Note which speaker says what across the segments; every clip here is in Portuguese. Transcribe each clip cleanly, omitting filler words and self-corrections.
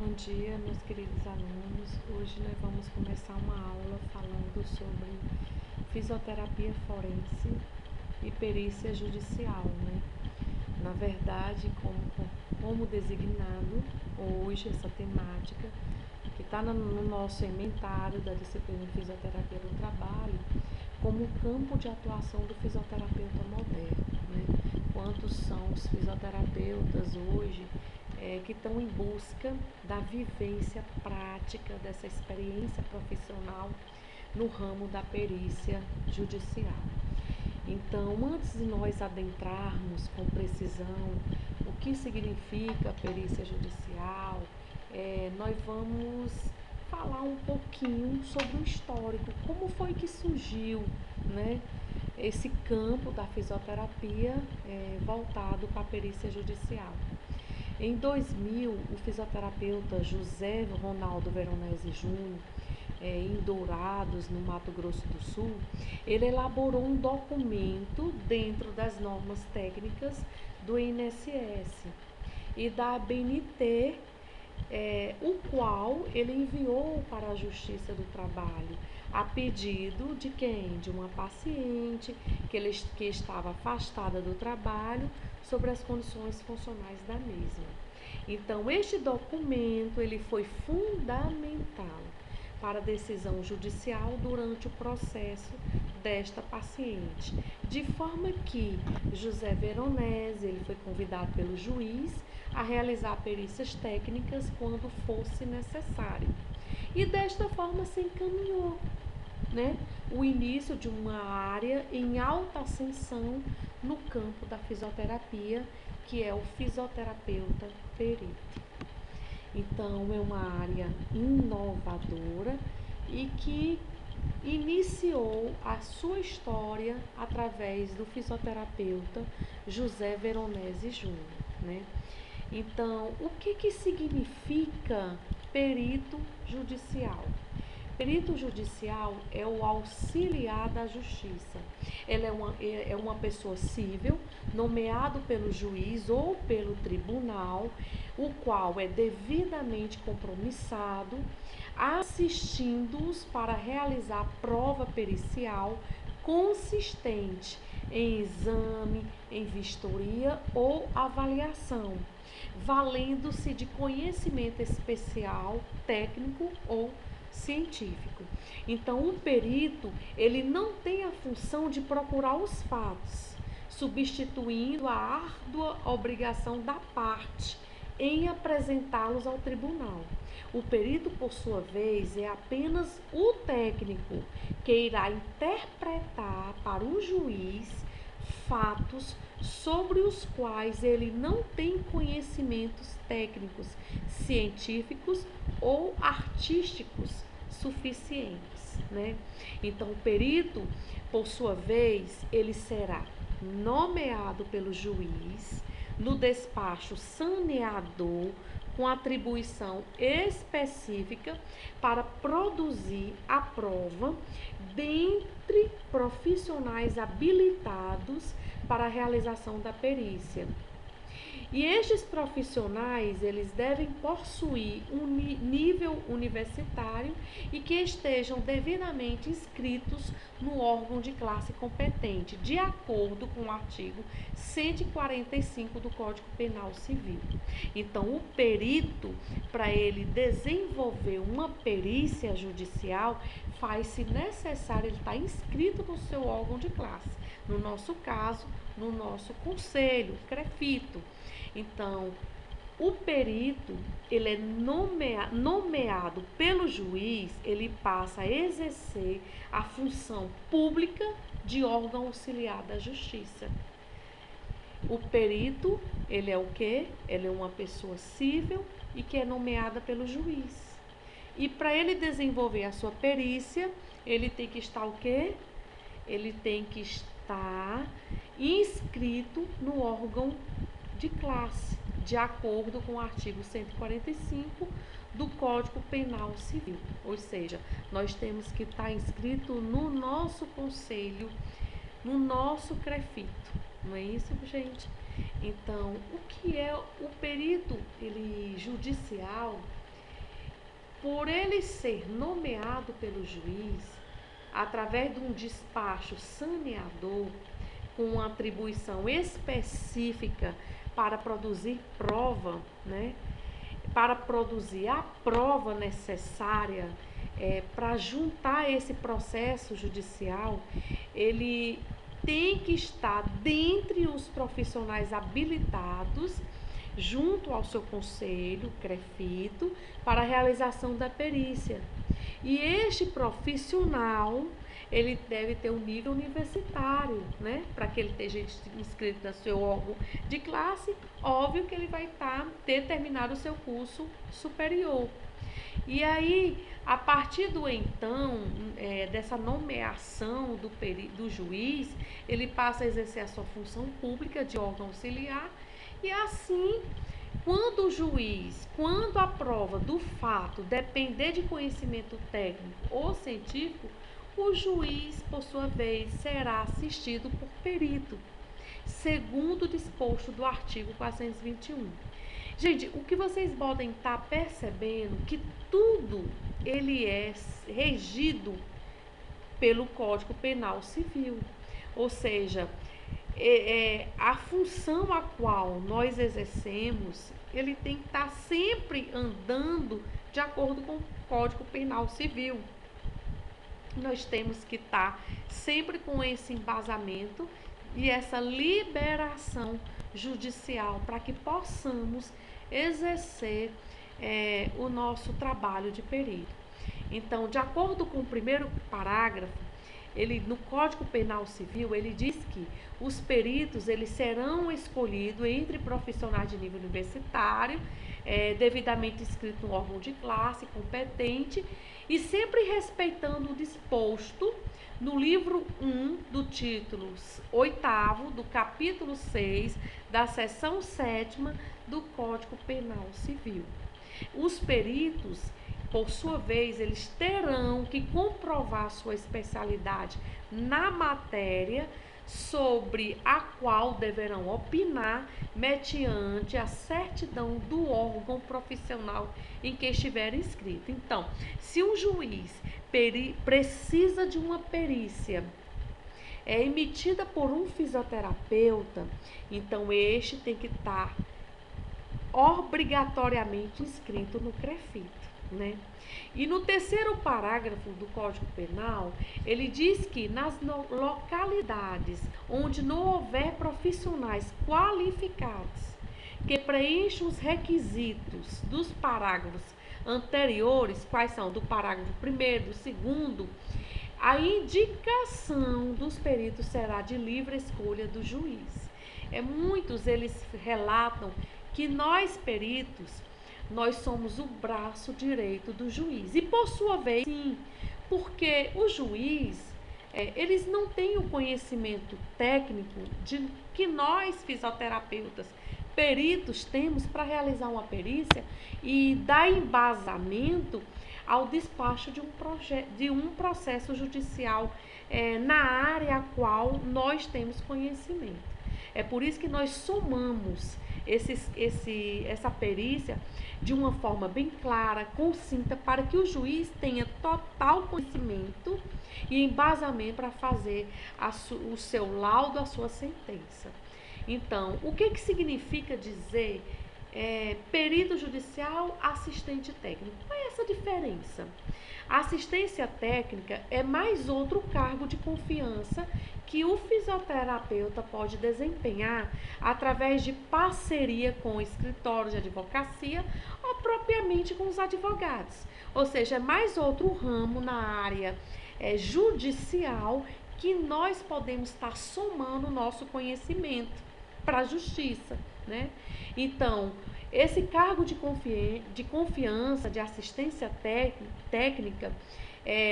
Speaker 1: Bom dia, meus queridos alunos. Hoje nós vamos começar uma aula falando sobre fisioterapia forense e perícia judicial, né? Na verdade, como designado hoje essa temática que está no nosso inventário da disciplina de fisioterapia do trabalho, como campo de atuação do fisioterapeuta moderno, né? Quantos são os fisioterapeutas hoje que estão em busca da vivência prática, dessa experiência profissional no ramo da perícia judicial. Então, antes de nós adentrarmos com precisão o que significa a perícia judicial, nós vamos falar um pouquinho sobre o histórico, como foi que surgiu, né, esse campo da fisioterapia voltado para a perícia judicial. Em 2000, o fisioterapeuta José Ronaldo Veronese Júnior, em Dourados, no Mato Grosso do Sul, ele elaborou um documento dentro das normas técnicas do INSS e da ABNT, o qual ele enviou para a Justiça do Trabalho a pedido de quem? De uma paciente que estava afastada do trabalho sobre as condições funcionais da mesma. Então, este documento ele foi fundamental para a decisão judicial durante o processo desta paciente, de forma que José Veronese ele foi convidado pelo juiz a realizar perícias técnicas quando fosse necessário. E desta forma se encaminhou, né, o início de uma área em alta ascensão no campo da fisioterapia, que é o fisioterapeuta perito. Então, é uma área inovadora e que iniciou a sua história através do fisioterapeuta José Veronese Júnior, né? Então, o que significa perito judicial? Perito judicial é o auxiliar da justiça. Ele é uma pessoa civil, nomeado pelo juiz ou pelo tribunal, o qual é devidamente compromissado, assistindo-os para realizar prova pericial consistente em exame, em vistoria ou avaliação, valendo-se de conhecimento especial, técnico ou científico. Então, o perito, ele não tem a função de procurar os fatos, substituindo a árdua obrigação da parte em apresentá-los ao tribunal. O perito, por sua vez, é apenas o técnico que irá interpretar para o juiz fatos sobre os quais ele não tem conhecimentos técnicos, científicos ou artísticos suficientes, né? Então, o perito, por sua vez, ele será nomeado pelo juiz no despacho saneador com atribuição específica para produzir a prova dentre profissionais habilitados para a realização da perícia. E estes profissionais, eles devem possuir um nível universitário e que estejam devidamente inscritos no órgão de classe competente, de acordo com o artigo 145 do Código Penal Civil. Então, o perito, para ele desenvolver uma perícia judicial, faz-se necessário ele estar inscrito no seu órgão de classe. No nosso caso, no nosso conselho, CREFITO. Então, o perito, ele é nomeado pelo juiz, ele passa a exercer a função pública de órgão auxiliar da justiça. O perito, ele é o quê? Ele é uma pessoa civil e que é nomeada pelo juiz. E para ele desenvolver a sua perícia, ele tem que estar o quê? Ele tem que estar inscrito no órgão de classe, de acordo com o artigo 145 do Código Penal Civil. Ou seja, nós temos que estar inscrito no nosso conselho, no nosso CREFITO. Não é isso, gente? Então, o que é o perito judicial? por ele ser nomeado pelo juiz, através de um despacho saneador, com uma atribuição específica para produzir prova, né? Para produzir a prova necessária para juntar esse processo judicial, ele tem que estar dentre os profissionais habilitados, junto ao seu conselho, CREFITO, para a realização da perícia. E este profissional, ele deve ter um nível universitário, né? Para que ele esteja inscrito no seu órgão de classe, óbvio que ele vai ter terminado o seu curso superior. E aí, a partir do então, dessa nomeação do juiz, ele passa a exercer a sua função pública de órgão auxiliar, e assim, quando a prova do fato depender de conhecimento técnico ou científico, o juiz, por sua vez, será assistido por perito, segundo o disposto do artigo 421. Gente, o que vocês podem estar percebendo que tudo ele é regido pelo Código Penal Civil, ou seja, a função a qual nós exercemos, ele tem que estar sempre andando de acordo com o Código Penal Civil. Nós temos que estar sempre com esse embasamento e essa liberação judicial para que possamos exercer o nosso trabalho de perito. Então, de acordo com o primeiro parágrafo, no Código Penal Civil, ele diz que os peritos eles serão escolhidos entre profissionais de nível universitário, devidamente inscrito no órgão de classe, competente, e sempre respeitando o disposto no livro 1 do título 8º, do capítulo 6, da seção 7ª do Código Penal Civil. Os peritos, por sua vez, eles terão que comprovar sua especialidade na matéria sobre a qual deverão opinar mediante a certidão do órgão profissional em que estiver inscrito. Então, se um juiz precisa de uma perícia emitida por um fisioterapeuta, então este tem que estar obrigatoriamente inscrito no CREFITO, né? E no terceiro parágrafo do Código Penal, ele diz que nas localidades onde não houver profissionais qualificados que preencham os requisitos dos parágrafos anteriores, quais são? Do parágrafo 1º, do 2º, a indicação dos peritos será de livre escolha do juiz. Muitos eles relatam que nós peritos, nós somos o braço direito do juiz. E por sua vez, sim, porque o juiz, eles não têm o conhecimento técnico que nós, fisioterapeutas, peritos, temos para realizar uma perícia e dar embasamento ao despacho de um processo judicial na área a qual nós temos conhecimento. É por isso que nós somamos essa perícia de uma forma bem clara, concisa, para que o juiz tenha total conhecimento e embasamento para fazer o seu laudo, a sua sentença. Então, o que significa dizer perito judicial, assistente técnico? Qual é essa diferença? A assistência técnica é mais outro cargo de confiança que o fisioterapeuta pode desempenhar através de parceria com escritórios de advocacia ou propriamente com os advogados. Ou seja, é mais outro ramo na área judicial que nós podemos estar somando o nosso conhecimento para a justiça, né? Então, esse cargo de confiança, de assistência técnica,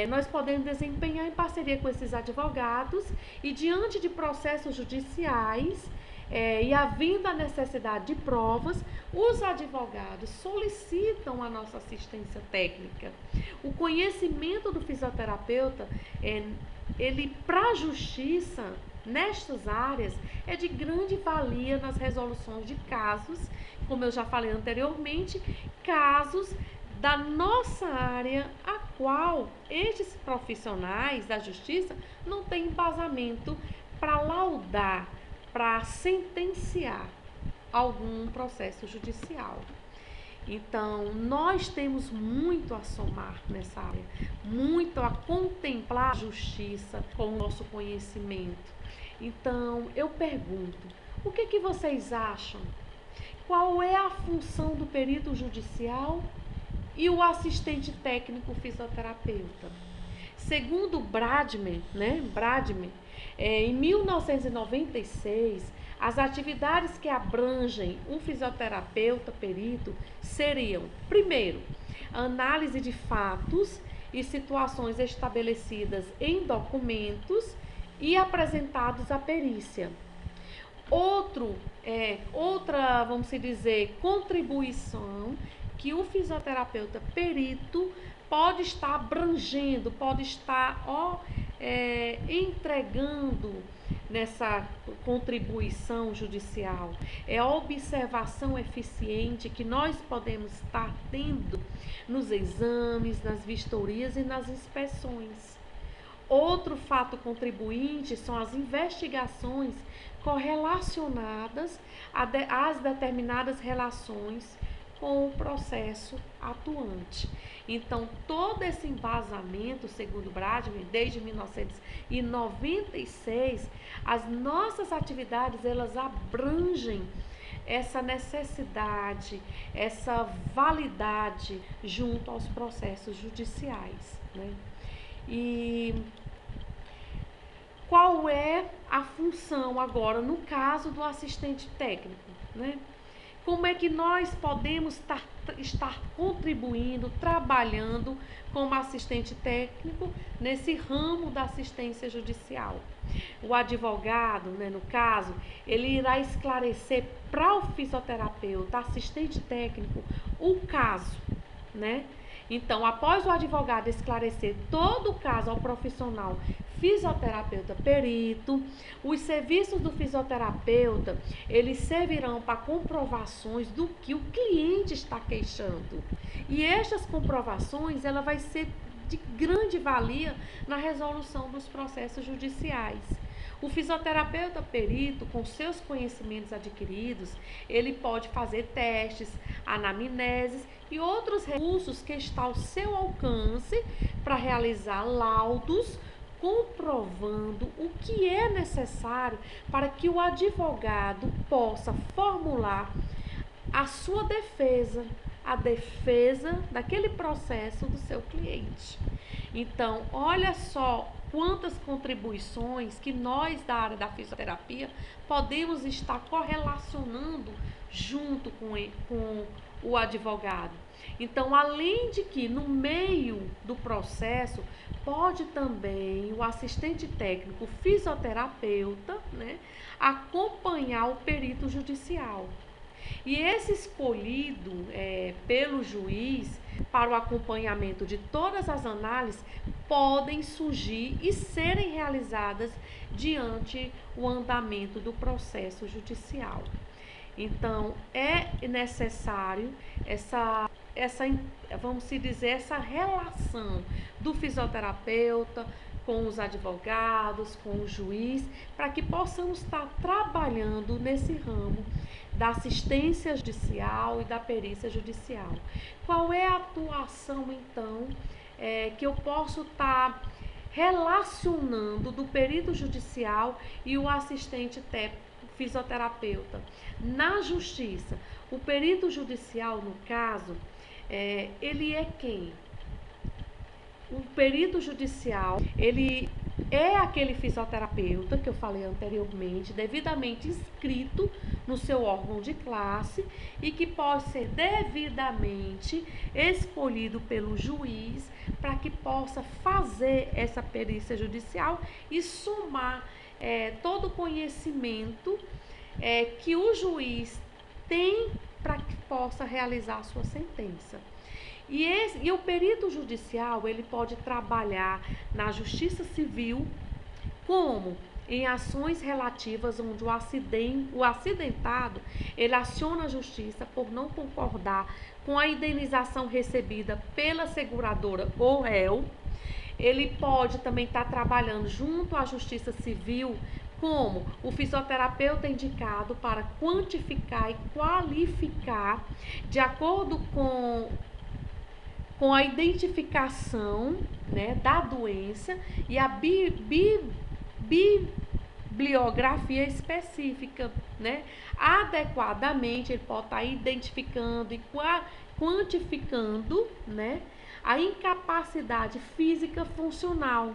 Speaker 1: nós podemos desempenhar em parceria com esses advogados e diante de processos judiciais e havendo a necessidade de provas, os advogados solicitam a nossa assistência técnica. O conhecimento do fisioterapeuta, ele para a justiça, nestas áreas, é de grande valia nas resoluções de casos, como eu já falei anteriormente, casos da nossa área, a qual estes profissionais da justiça não têm embasamento para laudar, para sentenciar algum processo judicial. Então, nós temos muito a somar nessa área, muito a contemplar a justiça com o nosso conhecimento. Então, eu pergunto, o que vocês acham? Qual é a função do perito judicial e o assistente técnico fisioterapeuta? Segundo Bradman, em 1996, as atividades que abrangem um fisioterapeuta perito seriam, primeiro, análise de fatos e situações estabelecidas em documentos e apresentados à perícia. Outra, vamos dizer, contribuição que o fisioterapeuta perito pode estar abrangendo, pode estar entregando nessa contribuição judicial. É a observação eficiente que nós podemos estar tendo nos exames, nas vistorias e nas inspeções. Outro fato contribuinte são as investigações correlacionadas às determinadas relações com o processo atuante. Então, todo esse embasamento, segundo Bradman, desde 1996, as nossas atividades, elas abrangem essa necessidade, essa validade junto aos processos judiciais, né? E qual é a função agora, no caso do assistente técnico, né? Como é que nós podemos estar contribuindo, trabalhando como assistente técnico nesse ramo da assistência judicial? O advogado, no caso, ele irá esclarecer para o fisioterapeuta, assistente técnico, o caso, né? Então, após o advogado esclarecer todo o caso ao profissional fisioterapeuta perito, os serviços do fisioterapeuta, eles servirão para comprovações do que o cliente está queixando. E estas comprovações, ela vai ser de grande valia na resolução dos processos judiciais. O fisioterapeuta perito, com seus conhecimentos adquiridos, ele pode fazer testes, anamneses e outros recursos que estão ao seu alcance para realizar laudos, comprovando o que é necessário para que o advogado possa formular a sua defesa, a defesa daquele processo do seu cliente. Então, olha só quantas contribuições que nós da área da fisioterapia podemos estar correlacionando junto com o advogado. Então, além de que no meio do processo pode também o assistente técnico fisioterapeuta, acompanhar o perito judicial. E esse escolhido pelo juiz para o acompanhamento de todas as análises podem surgir e serem realizadas diante o andamento do processo judicial. Então, é necessário essa relação do fisioterapeuta com os advogados, com o juiz, para que possamos estar trabalhando nesse ramo da assistência judicial e da perícia judicial. Qual é a atuação, então, que eu posso estar relacionando do perito judicial e o assistente fisioterapeuta? Na justiça, o perito judicial, no caso, ele é quem? O perito judicial, ele é aquele fisioterapeuta que eu falei anteriormente, devidamente inscrito no seu órgão de classe e que pode ser devidamente escolhido pelo juiz para que possa fazer essa perícia judicial e somar todo o conhecimento que o juiz tem para que possa realizar a sua sentença. E o perito judicial, ele pode trabalhar na justiça civil como em ações relativas onde o acidentado ele aciona a justiça por não concordar com a indenização recebida pela seguradora ou réu. Ele pode também estar trabalhando junto à Justiça Civil como o fisioterapeuta indicado para quantificar e qualificar de acordo com a identificação, né, da doença e a bibliografia específica, né? Adequadamente, ele pode estar identificando e quantificando, né, a incapacidade física funcional.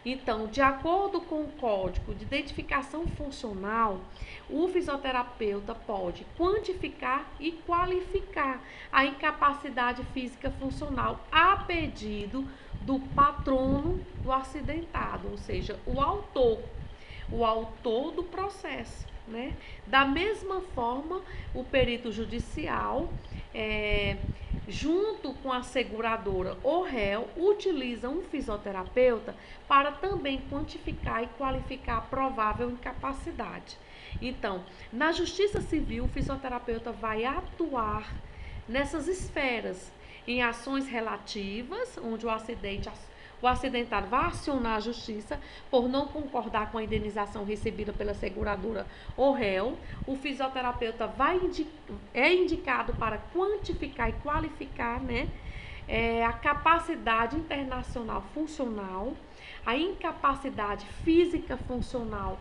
Speaker 1: Então, de acordo com o Código de Identificação Funcional, o fisioterapeuta pode quantificar e qualificar a incapacidade física funcional a pedido do patrono do acidentado, ou seja, o autor do processo, né? Da mesma forma, o perito judicial, junto com a seguradora ou réu, utiliza um fisioterapeuta para também quantificar e qualificar a provável incapacidade. Então, na Justiça Civil, o fisioterapeuta vai atuar nessas esferas, em ações relativas, onde o acidentado vai acionar a justiça por não concordar com a indenização recebida pela seguradora ou réu. O fisioterapeuta é indicado para quantificar e qualificar, né, a capacidade internacional funcional, a incapacidade física funcional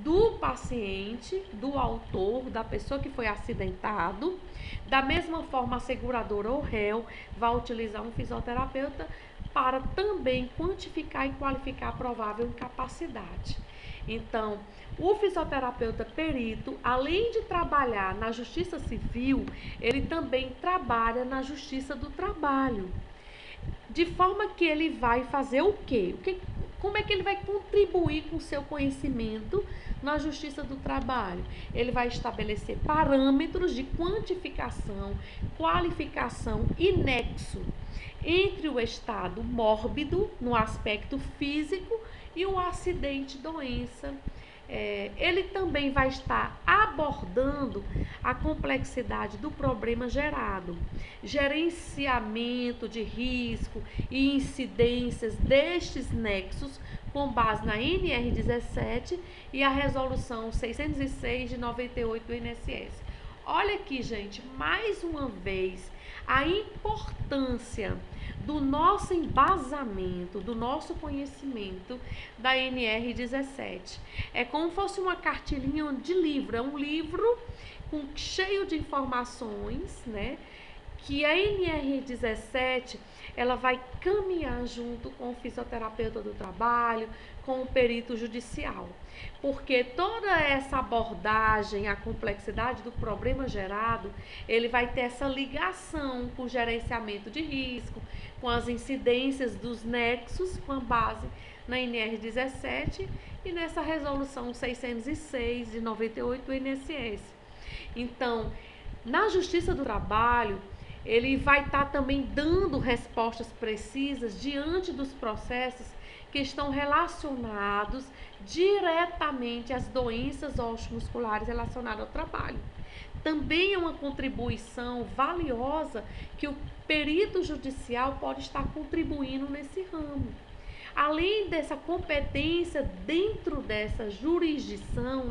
Speaker 1: do paciente, do autor, da pessoa que foi acidentado. Da mesma forma, a seguradora ou réu vai utilizar um fisioterapeuta para também quantificar e qualificar a provável incapacidade. Então, o fisioterapeuta perito, além de trabalhar na Justiça Civil, ele também trabalha na Justiça do Trabalho. De forma que ele vai fazer o quê? Como é que ele vai contribuir com o seu conhecimento na Justiça do Trabalho? Ele vai estabelecer parâmetros de quantificação, qualificação e nexo entre o estado mórbido, no aspecto físico, e o acidente, doença. Ele também vai estar abordando a complexidade do problema gerado, gerenciamento de risco e incidências destes nexos com base na NR17 e a resolução 606 de 98 do INSS. Olha aqui, gente, mais uma vez, a importância do nosso embasamento, do nosso conhecimento da NR17. É como se fosse uma cartilhinha de livro, é um livro cheio de informações, né? Que a NR17, ela vai caminhar junto com o fisioterapeuta do trabalho, com o perito judicial. Porque toda essa abordagem, a complexidade do problema gerado, ele vai ter essa ligação com o gerenciamento de risco, com as incidências dos nexos, com a base na NR17 e nessa resolução 606 de 98 do INSS. Então, na Justiça do Trabalho, ele vai estar também dando respostas precisas diante dos processos que estão relacionados diretamente às doenças osteomusculares relacionadas ao trabalho. Também é uma contribuição valiosa que o perito judicial pode estar contribuindo nesse ramo. Além dessa competência dentro dessa jurisdição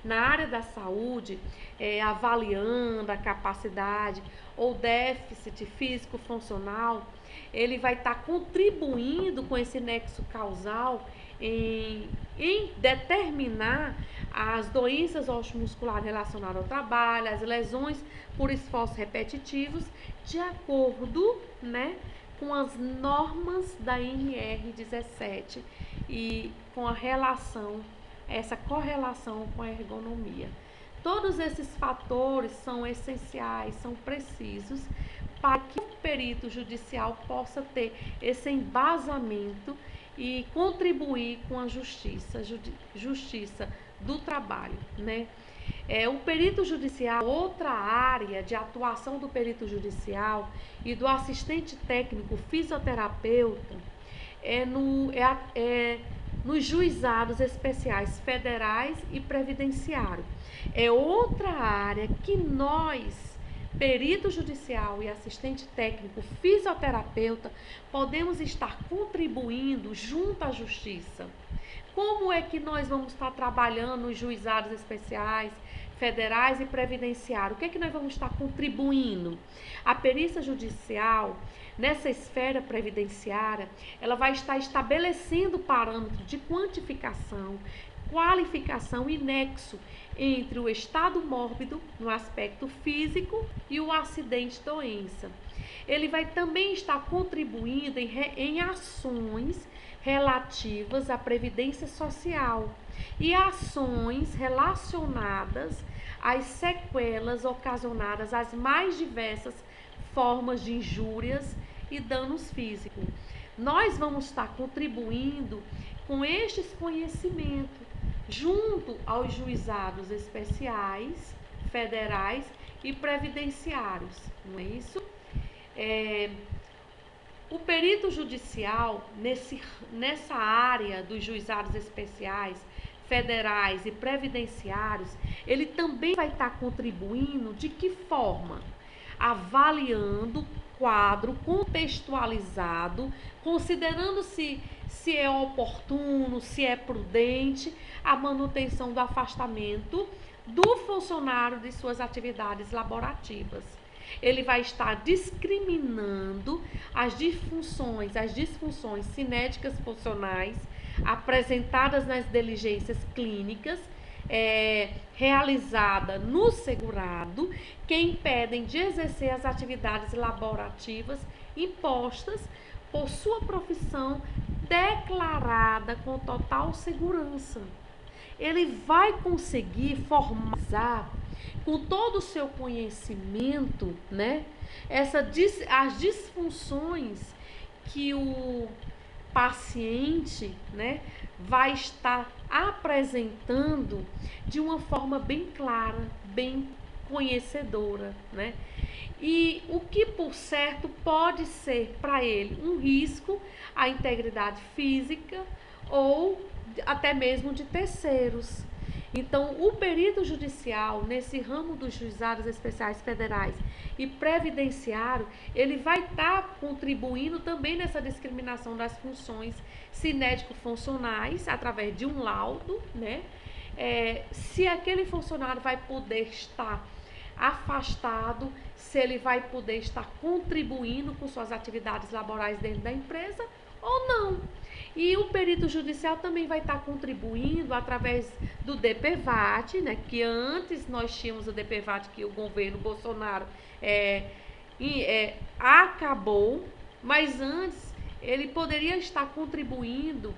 Speaker 1: na área da saúde, avaliando a capacidade ou déficit físico-funcional, ele vai estar contribuindo com esse nexo causal em determinar as doenças osteomusculares relacionadas ao trabalho, as lesões por esforços repetitivos, de acordo, né, com as normas da NR17 e com a relação, essa correlação com a ergonomia. Todos esses fatores são essenciais, são precisos para que o perito judicial possa ter esse embasamento e contribuir com a justiça do trabalho, né? O perito judicial, outra área de atuação do perito judicial e do assistente técnico fisioterapeuta nos juizados especiais federais e previdenciário. É outra área que nós, perito judicial e assistente técnico fisioterapeuta, podemos estar contribuindo junto à justiça. Como é que nós vamos estar trabalhando nos juizados especiais, federais e previdenciário? O que é que nós vamos estar contribuindo? A perícia judicial, nessa esfera previdenciária, ela vai estar estabelecendo parâmetros de quantificação, qualificação e nexo entre o estado mórbido, no aspecto físico, e o acidente-doença. Ele vai também estar contribuindo em ações relativas à previdência social e ações relacionadas às sequelas ocasionadas às mais diversas formas de injúrias e danos físicos. Nós vamos estar contribuindo com estes conhecimentos junto aos juizados especiais, federais e previdenciários, não é isso? O perito judicial, nessa área dos juizados especiais, federais e previdenciários, ele também vai estar contribuindo de que forma? Avaliando quadro contextualizado, considerando se é oportuno, se é prudente a manutenção do afastamento do funcionário de suas atividades laborativas. Ele vai estar discriminando as disfunções cinéticas funcionais apresentadas nas diligências clínicas realizada no segurado, que impedem de exercer as atividades laborativas impostas por sua profissão declarada com total segurança. Ele vai conseguir formalizar com todo o seu conhecimento, né, as disfunções que o paciente, né, vai estar apresentando de uma forma bem clara, bem conhecedora, né? E o que, por certo, pode ser para ele um risco à integridade física ou até mesmo de terceiros. Então, o perito judicial, nesse ramo dos juizados especiais federais e previdenciário, ele vai estar contribuindo também nessa discriminação das funções cinético-funcionais, através de um laudo, né? Se aquele funcionário vai poder estar afastado, se ele vai poder estar contribuindo com suas atividades laborais dentro da empresa ou não. E o perito judicial também vai estar contribuindo através do DPVAT, né, que antes nós tínhamos o DPVAT que o governo Bolsonaro acabou, mas antes ele poderia estar contribuindo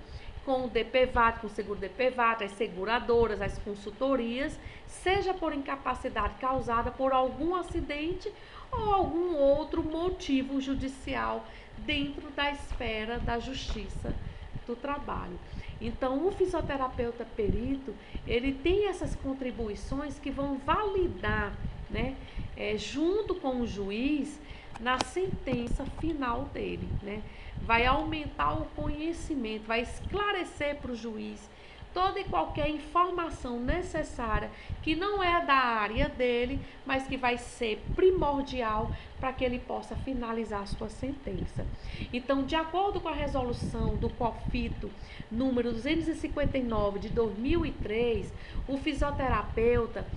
Speaker 1: com o DPVAT, com o seguro DPVAT, as seguradoras, as consultorias, seja por incapacidade causada por algum acidente ou algum outro motivo judicial dentro da esfera da justiça do trabalho. Então, o fisioterapeuta perito, ele tem essas contribuições que vão validar, né, junto com o juiz, na sentença final dele, né? Vai aumentar o conhecimento, vai esclarecer para o juiz toda e qualquer informação necessária que não é da área dele, mas que vai ser primordial para que ele possa finalizar a sua sentença. Então, de acordo com a resolução do COFITO número 259 de 2003, o fisioterapeuta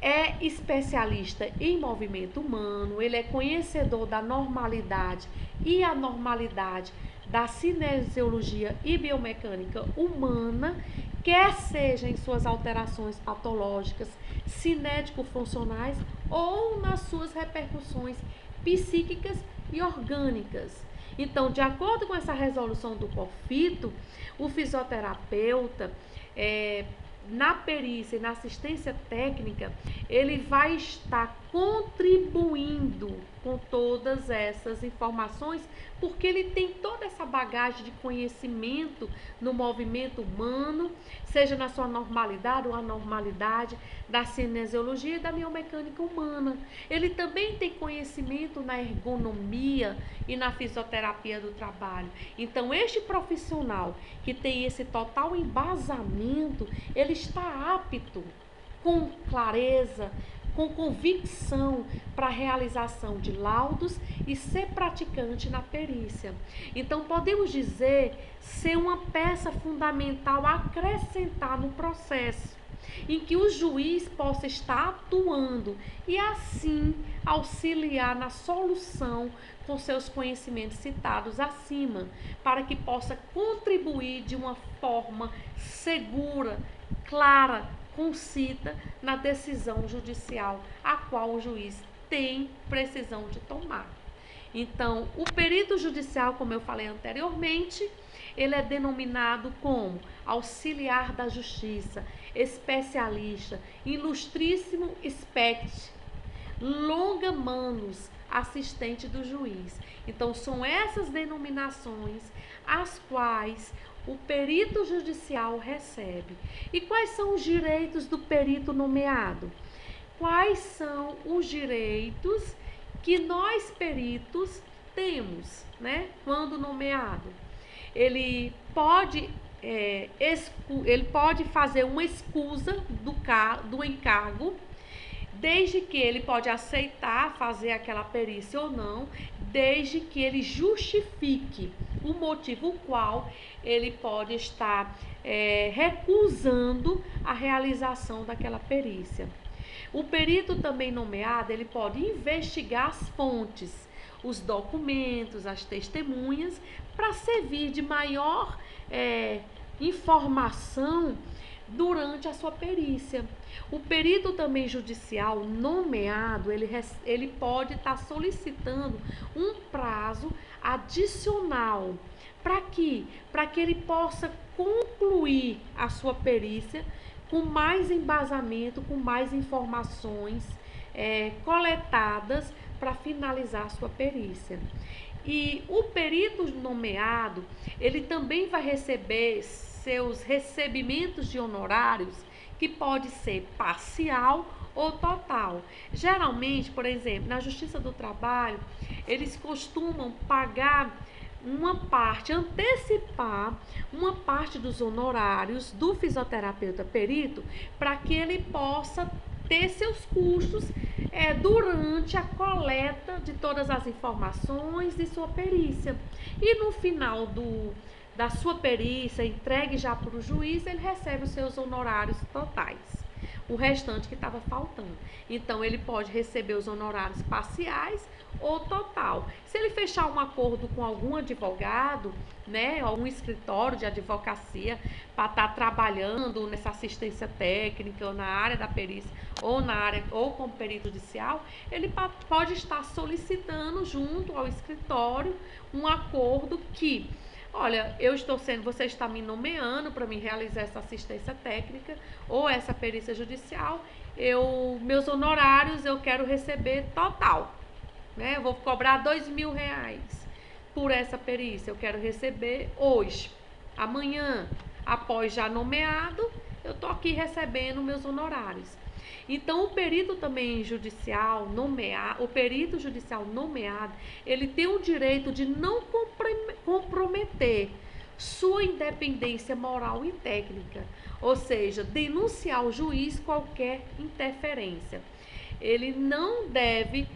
Speaker 1: é especialista em movimento humano, ele é conhecedor da normalidade e anormalidade da cinesiologia e biomecânica humana, quer seja em suas alterações patológicas, cinético-funcionais ou nas suas repercussões psíquicas e orgânicas. Então, de acordo com essa resolução do COFITO, o fisioterapeuta, na perícia e na assistência técnica, ele vai estar contribuindo com todas essas informações, porque ele tem toda essa bagagem de conhecimento no movimento humano, seja na sua normalidade ou anormalidade, da cinesiologia e da biomecânica humana. Ele também tem conhecimento na ergonomia e na fisioterapia do trabalho. Então, este profissional que tem esse total embasamento, ele está apto, com clareza, com convicção para a realização de laudos e ser praticante na perícia. Então, podemos dizer ser uma peça fundamental a acrescentar no processo, em que o juiz possa estar atuando e assim auxiliar na solução com seus conhecimentos citados acima, para que possa contribuir de uma forma segura, clara, concita na decisão judicial a qual o juiz tem precisão de tomar. Então, o perito judicial, como eu falei anteriormente, ele é denominado como auxiliar da justiça, especialista, ilustríssimo expert, longa manus, assistente do juiz. Então, são essas denominações as quais o perito judicial recebe. E quais são os direitos do perito nomeado? Quais são os direitos que nós peritos temos, né, quando nomeado? Ele pode fazer uma escusa do encargo, desde que ele pode aceitar fazer aquela perícia ou não, desde que ele justifique o motivo qual ele pode estar recusando a realização daquela perícia. O perito também nomeado, ele pode investigar as fontes, os documentos, as testemunhas, para servir de maior informação durante a sua perícia. O perito também judicial nomeado, ele pode estar solicitando um prazo adicional. Para quê? Para que ele possa concluir a sua perícia com mais embasamento, com mais informações coletadas para finalizar a sua perícia. E o perito nomeado, ele também vai receber seus recebimentos de honorários, que pode ser parcial ou total. Geralmente, por exemplo, na Justiça do Trabalho, eles costumam pagar uma parte, antecipar uma parte dos honorários do fisioterapeuta perito, para que ele possa ter seus custos durante a coleta de todas as informações de sua perícia. E no final da sua perícia, entregue já para o juiz, ele recebe os seus honorários totais, o restante que estava faltando. Então, ele pode receber os honorários parciais ou total. Se ele fechar um acordo com algum advogado, né, algum escritório de advocacia, para estar trabalhando nessa assistência técnica, ou na área da perícia, ou como perito judicial, ele pode estar solicitando junto ao escritório um acordo que: olha, você está me nomeando para me realizar essa assistência técnica ou essa perícia judicial, meus honorários eu quero receber total, né? Eu vou cobrar R$2.000 por essa perícia, eu quero receber hoje, amanhã, após já nomeado, eu estou aqui recebendo meus honorários. Então, o perito judicial nomeado, ele tem o direito de não comprometer sua independência moral e técnica, ou seja, denunciar ao juiz qualquer interferência. Ele não deve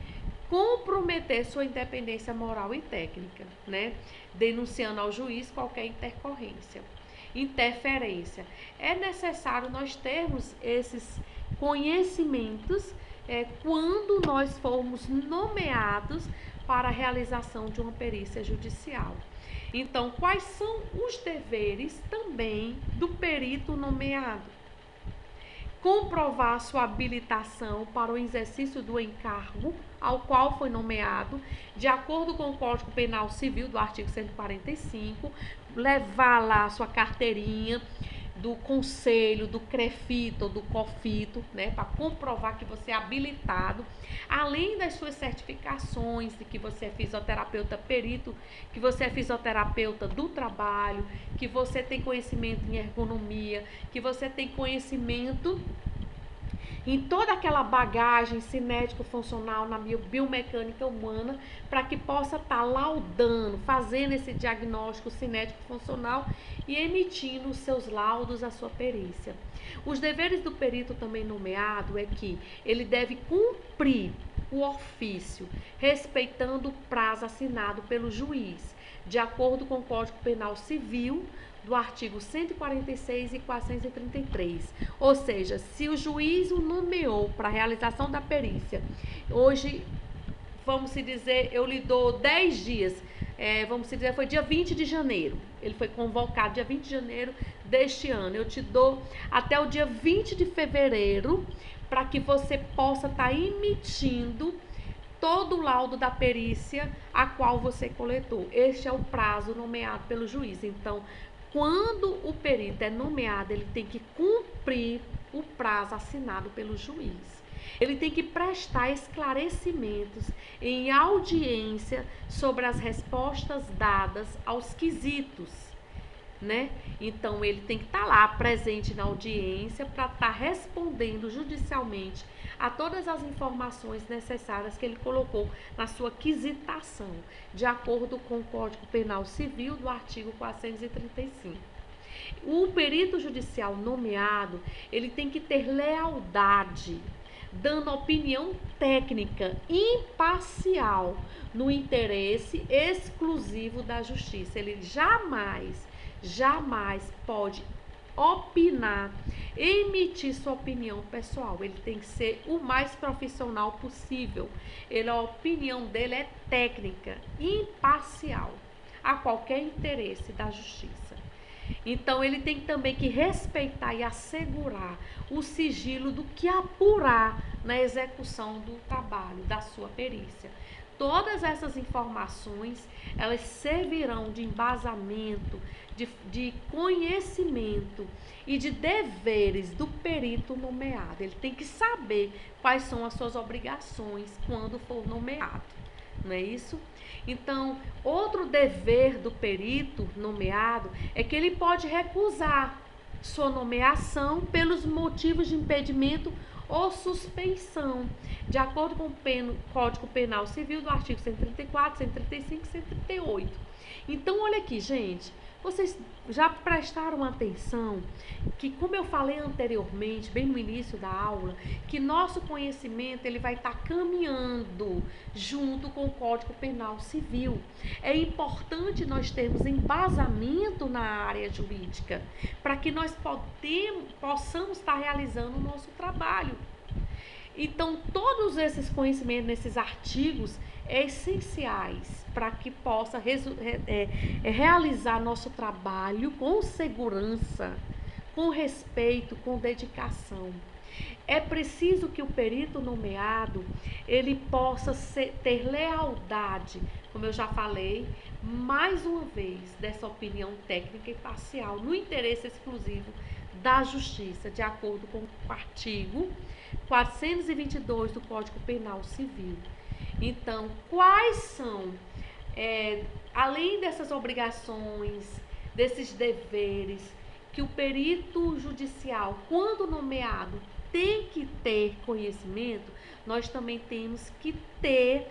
Speaker 1: comprometer sua independência moral e técnica, né? Denunciando ao juiz qualquer interferência. É necessário nós termos esses conhecimentos quando nós formos nomeados para a realização de uma perícia judicial. Então, quais são os deveres também do perito nomeado? Comprovar sua habilitação para o exercício do encargo ao qual foi nomeado, de acordo com o Código Penal Civil do artigo 145, levar lá a sua carteirinha do conselho, do CREFIT ou do COFITO, né, para comprovar que você é habilitado, além das suas certificações de que você é fisioterapeuta perito, que você é fisioterapeuta do trabalho, que você tem conhecimento em ergonomia, que você tem conhecimento em toda aquela bagagem cinético-funcional na biomecânica humana, para que possa estar laudando, fazendo esse diagnóstico cinético-funcional e emitindo os seus laudos à sua perícia. Os deveres do perito também nomeado é que ele deve cumprir o ofício, respeitando o prazo assinado pelo juiz, de acordo com o Código Penal Civil, do artigo 146 e 433. Ou seja, se o juiz o nomeou para a realização da perícia, hoje, vamos se dizer, eu lhe dou 10 dias, vamos se dizer, foi dia 20 de janeiro, ele foi convocado dia 20 de janeiro deste ano, eu te dou até o dia 20 de fevereiro, para que você possa estar emitindo todo o laudo da perícia a qual você coletou. Este é o prazo nomeado pelo juiz. Então, quando o perito é nomeado, ele tem que cumprir o prazo assinado pelo juiz. Ele tem que prestar esclarecimentos em audiência sobre as respostas dadas aos quesitos, né? Então, ele tem que estar lá presente na audiência para estar respondendo judicialmente a todas as informações necessárias que ele colocou na sua quisitação, de acordo com o Código Penal Civil do artigo 435. O perito judicial nomeado, ele tem que ter lealdade, dando opinião técnica imparcial no interesse exclusivo da justiça. Ele jamais pode opinar, emitir sua opinião pessoal. Ele tem que ser o mais profissional possível. A opinião dele é técnica, imparcial a qualquer interesse da justiça. Então, ele tem também que respeitar e assegurar o sigilo do que apurar na execução do trabalho, da sua perícia. Todas essas informações, elas servirão de embasamento, de conhecimento e de deveres do perito nomeado. Ele tem que saber quais são as suas obrigações quando for nomeado, não é isso? Então, outro dever do perito nomeado é que ele pode recusar sua nomeação pelos motivos de impedimento ou suspeição, de acordo com o Código Penal Civil do artigo 134, 135 e 138. Então, olha aqui, gente, vocês já prestaram atenção que, como eu falei anteriormente, bem no início da aula, que nosso conhecimento ele vai estar caminhando junto com o Código Penal Civil. É importante nós termos embasamento na área jurídica para que nós possamos estar realizando o nosso trabalho. Então, todos esses conhecimentos nesses artigos essenciais para que possa realizar nosso trabalho com segurança, com respeito, com dedicação. É preciso que o perito nomeado ele possa ter lealdade, como eu já falei, mais uma vez, dessa opinião técnica e parcial, no interesse exclusivo da justiça, de acordo com o artigo 422 do Código Penal Civil. Então, quais são, além dessas obrigações, desses deveres, que o perito judicial, quando nomeado, tem que ter conhecimento, nós também temos que ter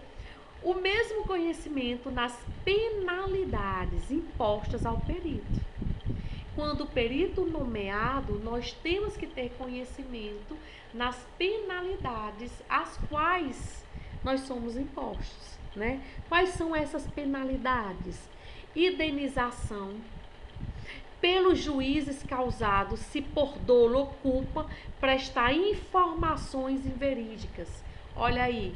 Speaker 1: o mesmo conhecimento nas penalidades impostas ao perito. Quando o perito nomeado, nós temos que ter conhecimento nas penalidades às quais nós somos impostos, né? Quais são essas penalidades? Indenização pelos juízes causados se por dolo ou culpa prestar informações inverídicas. Olha aí,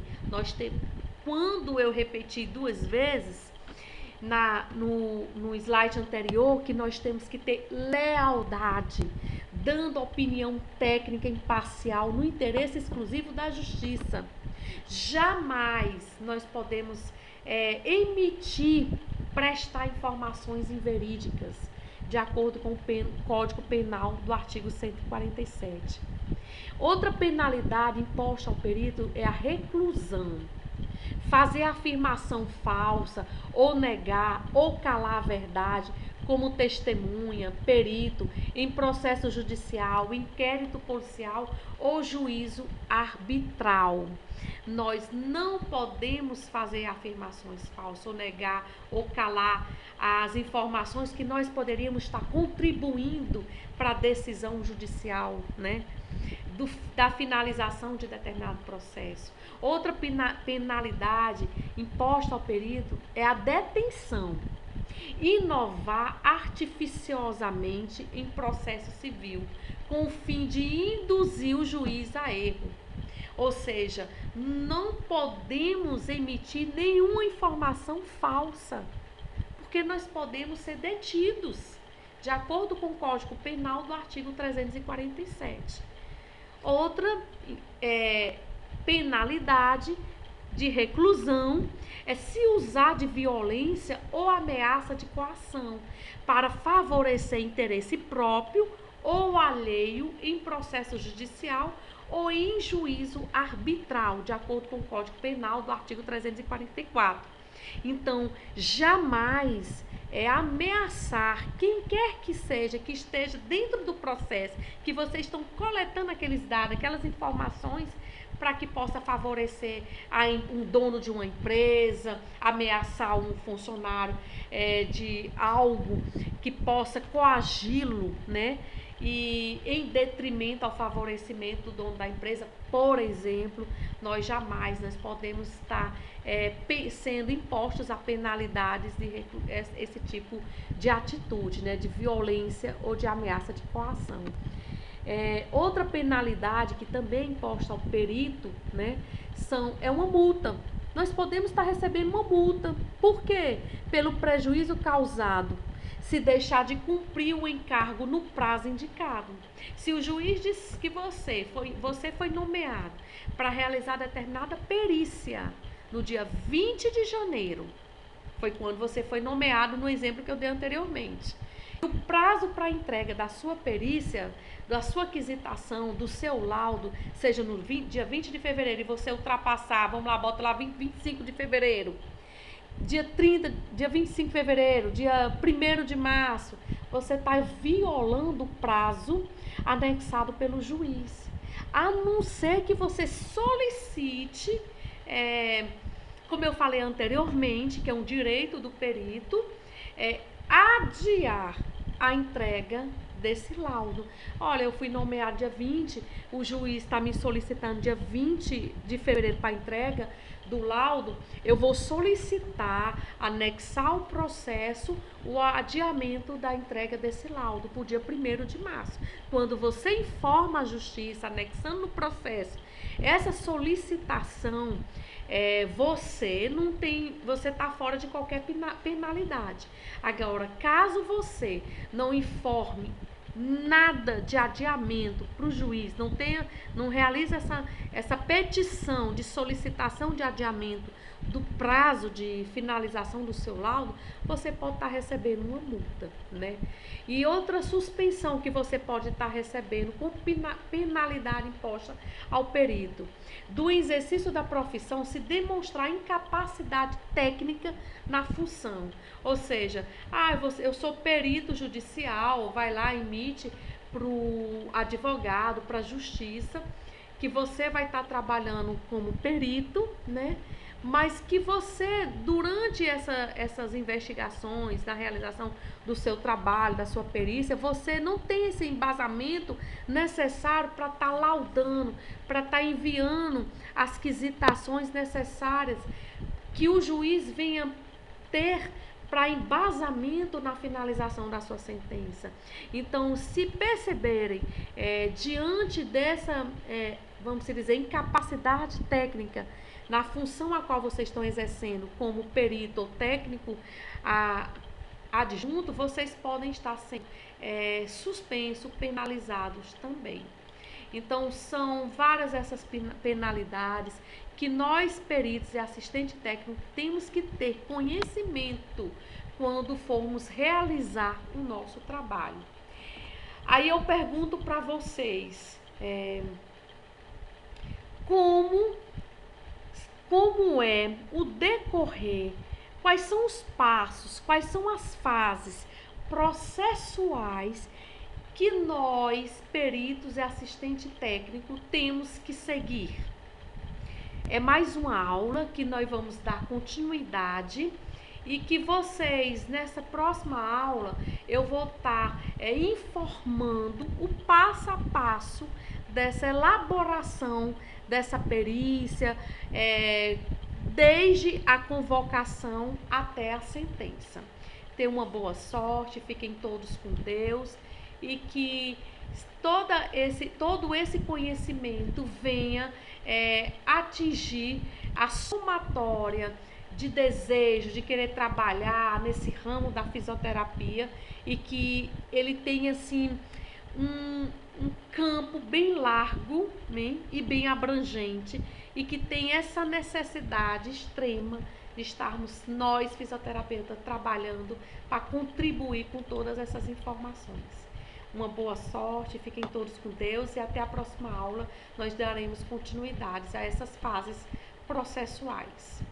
Speaker 1: quando eu repeti 2 vezes no slide anterior, que nós temos que ter lealdade, dando opinião técnica imparcial no interesse exclusivo da justiça. Jamais nós podemos prestar informações inverídicas, de acordo com o Código Penal do artigo 147. Outra penalidade imposta ao perito é a reclusão. Fazer afirmação falsa, ou negar, ou calar a verdade, como testemunha, perito, em processo judicial, inquérito policial ou juízo arbitral. Nós não podemos fazer afirmações falsas, ou negar, ou calar as informações que nós poderíamos estar contribuindo para a decisão judicial, né? Da finalização de determinado processo. Outra penalidade imposta ao perito é a detenção. Inovar artificiosamente em processo civil, com o fim de induzir o juiz a erro. Ou seja, não podemos emitir nenhuma informação falsa, porque nós podemos ser detidos, de acordo com o Código Penal do artigo 347. Outra penalidade de reclusão é se usar de violência ou ameaça de coação para favorecer interesse próprio ou alheio em processo judicial ou em juízo arbitral, de acordo com o Código Penal do artigo 344. Então, jamais ameaçar quem quer que seja, que esteja dentro do processo, que vocês estão coletando aqueles dados, aquelas informações, para que possa favorecer um dono de uma empresa, ameaçar um funcionário de algo que possa coagi-lo, né? E em detrimento ao favorecimento do dono da empresa, por exemplo, nós podemos estar sendo impostos a penalidades de esse tipo de atitude, né, de violência ou de ameaça de coação. Outra penalidade que também é imposta ao perito, né, é uma multa. Nós podemos estar recebendo uma multa. Por quê? Pelo prejuízo causado se deixar de cumprir o encargo no prazo indicado. Se o juiz diz que você foi nomeado para realizar determinada perícia no dia 20 de janeiro, foi quando você foi nomeado no exemplo que eu dei anteriormente. O prazo para a entrega da sua perícia, da sua aquisitação, do seu laudo, seja no dia 20 de fevereiro e você ultrapassar, vamos lá, bota lá 25 de fevereiro, dia 30, dia 25 de fevereiro, dia 1º de março, você está violando o prazo anexado pelo juiz. A não ser que você solicite, como eu falei anteriormente, que é um direito do perito, adiar a entrega desse laudo. Olha, eu fui nomeado dia 20, o juiz está me solicitando dia 20 de fevereiro para entrega do laudo, eu vou solicitar, anexar ao processo, o adiamento da entrega desse laudo para o dia 1º de março. Quando você informa a justiça, anexando no processo, essa solicitação, você está fora de qualquer penalidade. Agora, caso você não informe nada de adiamento para o juiz, não realiza essa petição de solicitação de adiamento do prazo de finalização do seu laudo, você pode estar recebendo uma multa, né? E outra suspensão que você pode estar recebendo com penalidade imposta ao perito: do exercício da profissão se demonstrar incapacidade técnica na função. Ou seja, eu sou perito judicial, vai lá, emite para o advogado, para a justiça, que você vai estar trabalhando como perito, né? Mas que você, durante essas investigações, na realização do seu trabalho, da sua perícia, você não tem esse embasamento necessário para estar laudando, para estar enviando as quisitações necessárias que o juiz venha ter para embasamento na finalização da sua sentença. Então, se perceberem, diante dessa, vamos dizer, incapacidade técnica na função a qual vocês estão exercendo como perito ou técnico adjunto, vocês podem estar sendo suspensos, penalizados também. Então, são várias essas penalidades que nós, peritos e assistente técnico, temos que ter conhecimento quando formos realizar o nosso trabalho. Aí eu pergunto para vocês, como é o decorrer, quais são os passos, quais são as fases processuais que nós, peritos e assistente técnico, temos que seguir. É mais uma aula que nós vamos dar continuidade e que vocês, nessa próxima aula, eu vou estar informando o passo a passo dessa elaboração dessa perícia, desde a convocação até a sentença. Tenham uma boa sorte, fiquem todos com Deus e que todo esse conhecimento venha atingir a somatória de desejo, de querer trabalhar nesse ramo da fisioterapia e que ele tenha assim um campo bem largo, né, e bem abrangente e que tem essa necessidade extrema de estarmos nós fisioterapeutas trabalhando para contribuir com todas essas informações. Uma boa sorte, fiquem todos com Deus e até a próxima aula nós daremos continuidades a essas fases processuais.